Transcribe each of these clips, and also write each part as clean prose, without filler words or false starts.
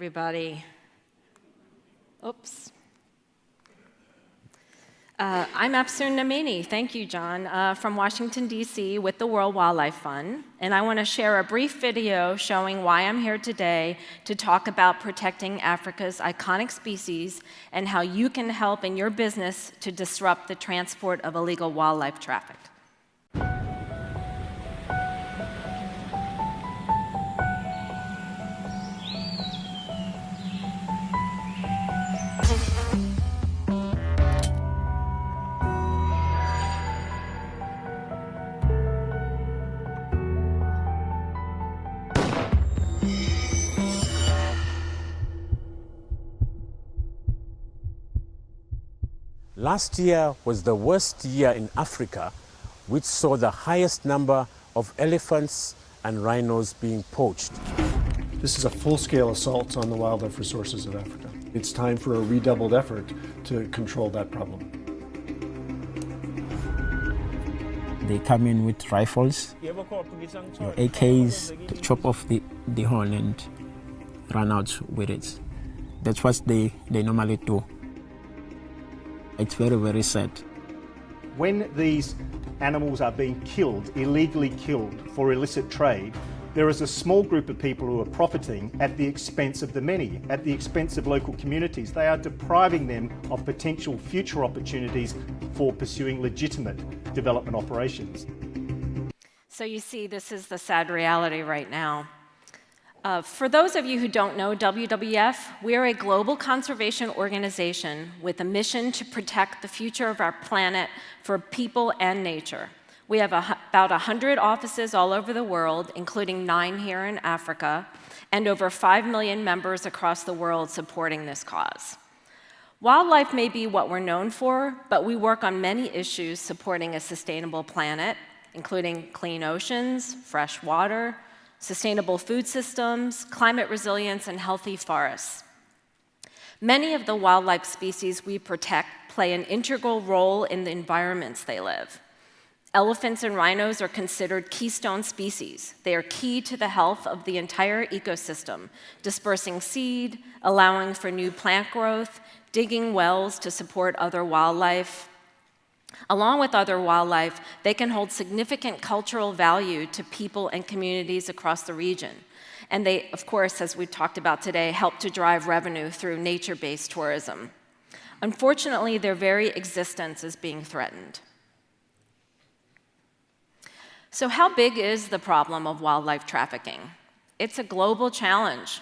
everybody. Oops. I'm Afsoon Namini, thank you, John, from Washington, D.C. with the World Wildlife Fund, and I want to share a brief video showing why I'm here today to talk about protecting Africa's iconic species and how you can help in your business to disrupt the transport of illegal wildlife traffic. Last year was the worst year in Africa, which saw the highest number of elephants and rhinos being poached. This is a full-scale assault on the wildlife resources of Africa. It's time for a redoubled effort to control that problem. They come in with rifles, AKs, to chop off the horn and run out with it. That's what they normally do. It's very, very sad. When these animals are being killed, illegally killed for illicit trade, there is a small group of people who are profiting at the expense of the many, at the expense of local communities. They are depriving them of potential future opportunities for pursuing legitimate development operations. So you see, this is the sad reality right now. For those of you who don't know WWF, we are a global conservation organization with a mission to protect the future of our planet for people and nature. We have about 100 offices all over the world, including 9 here in Africa, and over 5 million members across the world supporting this cause. Wildlife may be what we're known for, but we work on many issues supporting a sustainable planet, including clean oceans, fresh water, sustainable food systems, climate resilience, and healthy forests. Many of the wildlife species we protect play an integral role in the environments they live. Elephants and rhinos are considered keystone species. They are key to the health of the entire ecosystem, dispersing seed, allowing for new plant growth, digging wells to support other wildlife. Along with other wildlife, they can hold significant cultural value to people and communities across the region. And they, of course, as we've talked about today, help to drive revenue through nature-based tourism. Unfortunately, their very existence is being threatened. So how big is the problem of wildlife trafficking? It's a global challenge.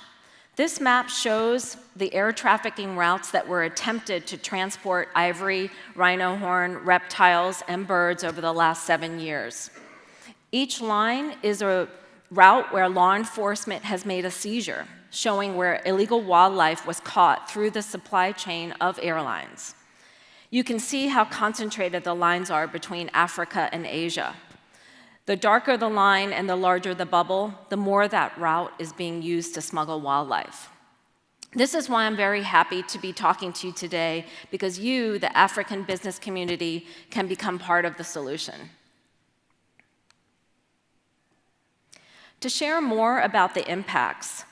This map shows the air trafficking routes that were attempted to transport ivory, rhino horn, reptiles, and birds over the last 7 years. Each line is a route where law enforcement has made a seizure, showing where illegal wildlife was caught through the supply chain of airlines. You can see how concentrated the lines are between Africa and Asia. The darker the line and the larger the bubble, the more that route is being used to smuggle wildlife. This is why I'm very happy to be talking to you today, because you, the African business community, can become part of the solution. To share more about the impacts,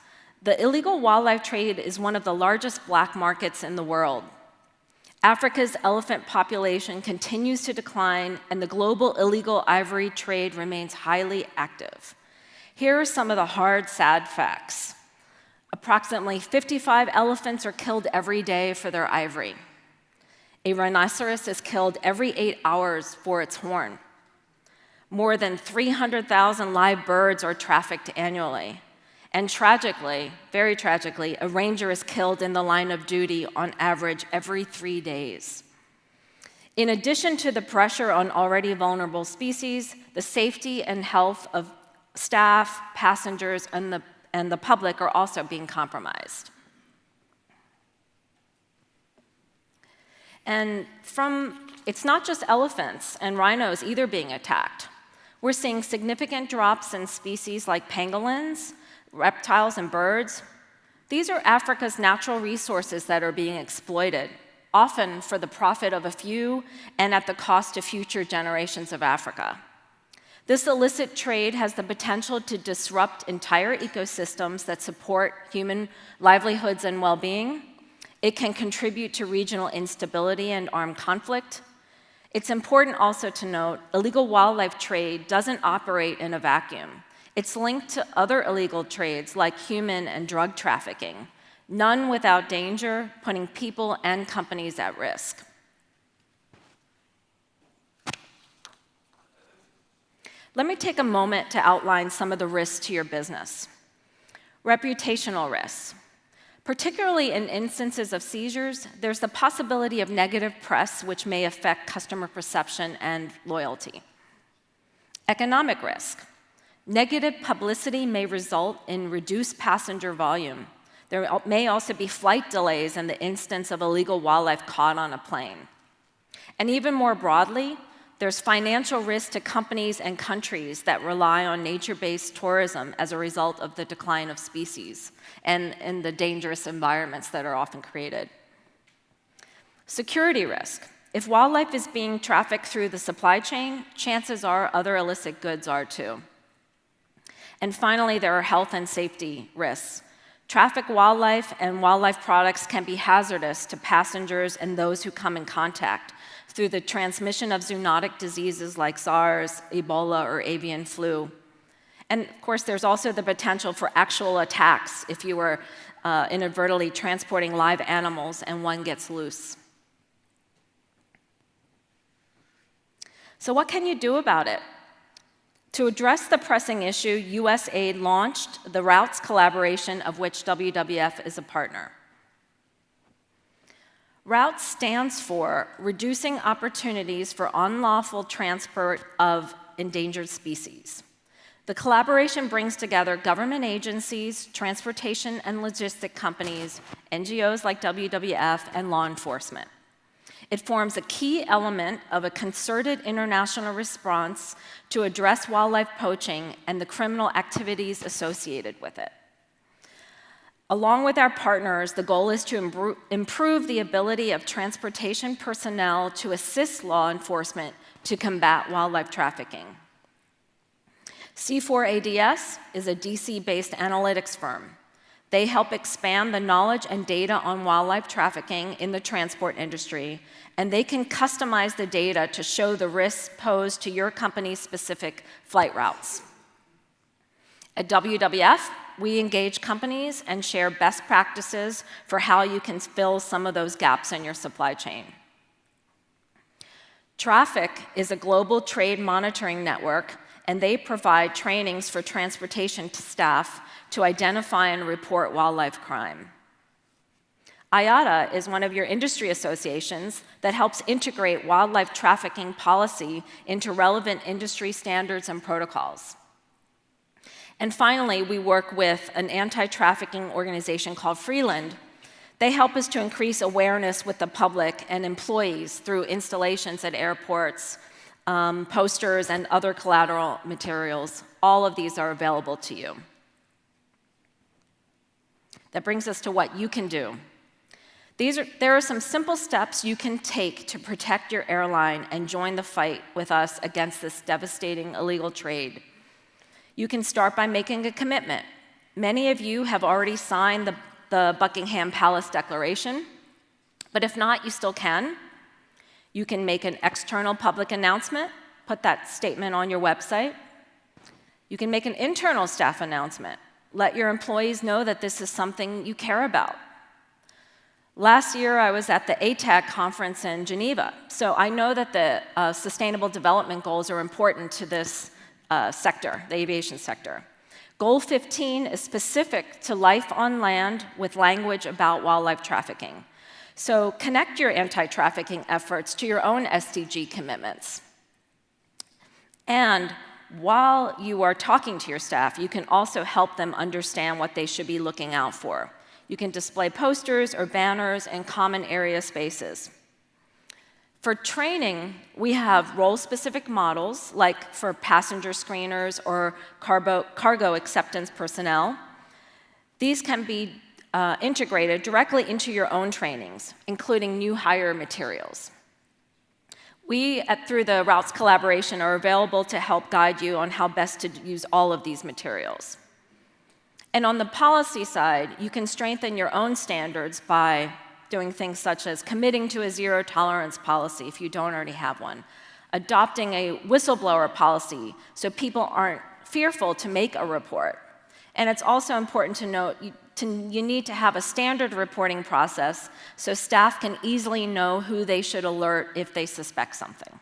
the illegal wildlife trade is one of the largest black markets in the world. Africa's elephant population continues to decline, and the global illegal ivory trade remains highly active. Here are some of the hard, sad facts. Approximately 55 elephants are killed every day for their ivory. A rhinoceros is killed every 8 hours for its horn. More than 300,000 live birds are trafficked annually. And tragically, very tragically, a ranger is killed in the line of duty on average every 3 days. In addition to the pressure on already vulnerable species, the safety and health of staff, passengers, and the public are also being compromised. And it's not just elephants and rhinos either being attacked. We're seeing significant drops in species like pangolins, reptiles, and birds. These are Africa's natural resources that are being exploited, often for the profit of a few and at the cost of future generations of Africa. This illicit trade has the potential to disrupt entire ecosystems that support human livelihoods and well-being. It can contribute to regional instability and armed conflict. It's important also to note, illegal wildlife trade doesn't operate in a vacuum. It's linked to other illegal trades like human and drug trafficking, none without danger, putting people and companies at risk. Let me take a moment to outline some of the risks to your business. Reputational risks. Particularly in instances of seizures, there's the possibility of negative press, which may affect customer perception and loyalty. Economic risk. Negative publicity may result in reduced passenger volume. There may also be flight delays in the instance of illegal wildlife caught on a plane. And even more broadly, there's financial risk to companies and countries that rely on nature-based tourism as a result of the decline of species and the dangerous environments that are often created. Security risk. If wildlife is being trafficked through the supply chain, chances are other illicit goods are too. And finally, there are health and safety risks. Trafficked wildlife and wildlife products can be hazardous to passengers and those who come in contact through the transmission of zoonotic diseases like SARS, Ebola, or avian flu. And of course, there's also the potential for actual attacks if you were inadvertently transporting live animals and one gets loose. So what can you do about it? To address the pressing issue, USAID launched the Routes collaboration, of which WWF is a partner. Routes stands for Reducing Opportunities for Unlawful Transport of Endangered Species. The collaboration brings together government agencies, transportation and logistic companies, NGOs like WWF, and law enforcement. It forms a key element of a concerted international response to address wildlife poaching and the criminal activities associated with it. Along with our partners, the goal is to improve the ability of transportation personnel to assist law enforcement to combat wildlife trafficking. C4ADS is a DC-based analytics firm. They help expand the knowledge and data on wildlife trafficking in the transport industry, and they can customize the data to show the risks posed to your company's specific flight routes. At WWF, we engage companies and share best practices for how you can fill some of those gaps in your supply chain. Traffic is a global trade monitoring network, and they provide trainings for transportation staff to identify and report wildlife crime. IATA is one of your industry associations that helps integrate wildlife trafficking policy into relevant industry standards and protocols. And finally, we work with an anti-trafficking organization called Freeland. They help us to increase awareness with the public and employees through installations at airports, posters, and other collateral materials. All of these are available to you. That brings us to what you can do. There are some simple steps you can take to protect your airline and join the fight with us against this devastating illegal trade. You can start by making a commitment. Many of you have already signed the Buckingham Palace Declaration, but if not, you still can. You can make an external public announcement, put that statement on your website. You can make an internal staff announcement. Let your employees know that this is something you care about. Last year, I was at the ATAC conference in Geneva, so I know that the Sustainable Development Goals are important to this sector, the aviation sector. Goal 15 is specific to life on land with language about wildlife trafficking. So connect your anti-trafficking efforts to your own SDG commitments. And while you are talking to your staff, you can also help them understand what they should be looking out for. You can display posters or banners in common area spaces. For training, we have role-specific models, like for passenger screeners or cargo acceptance personnel. These can be integrated directly into your own trainings, including new hire materials. We, through the Routes collaboration, are available to help guide you on how best to use all of these materials. And on the policy side, you can strengthen your own standards by doing things such as committing to a zero-tolerance policy if you don't already have one, adopting a whistleblower policy so people aren't fearful to make a report. And it's also important to note you need to have a standard reporting process so staff can easily know who they should alert if they suspect something.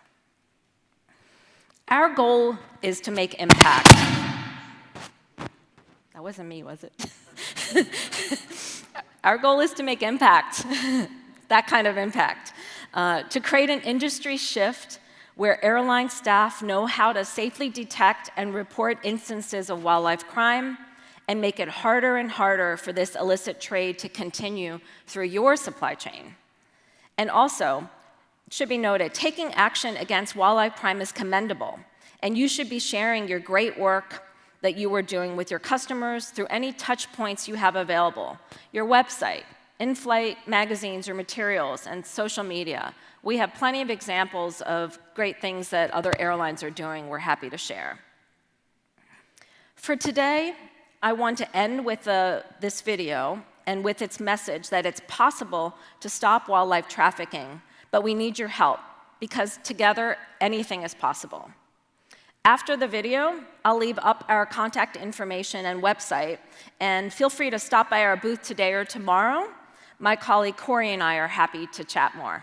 Our goal is to make impact. That wasn't me, was it? Our goal is to make impact, that kind of impact, to create an industry shift where airline staff know how to safely detect and report instances of wildlife crime and make it harder and harder for this illicit trade to continue through your supply chain. And also, it should be noted, taking action against wildlife crime is commendable, and you should be sharing your great work that you are doing with your customers through any touch points you have available, your website, in-flight magazines or materials, and social media. We have plenty of examples of great things that other airlines are doing we're happy to share. For today, I want to end with this video and with its message that it's possible to stop wildlife trafficking, but we need your help, because together, anything is possible. After the video, I'll leave up our contact information and website, and feel free to stop by our booth today or tomorrow. My colleague Corey and I are happy to chat more.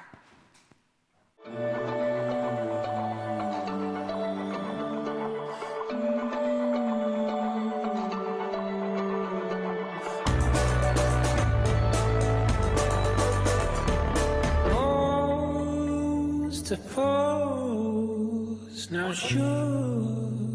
To pose, now sure.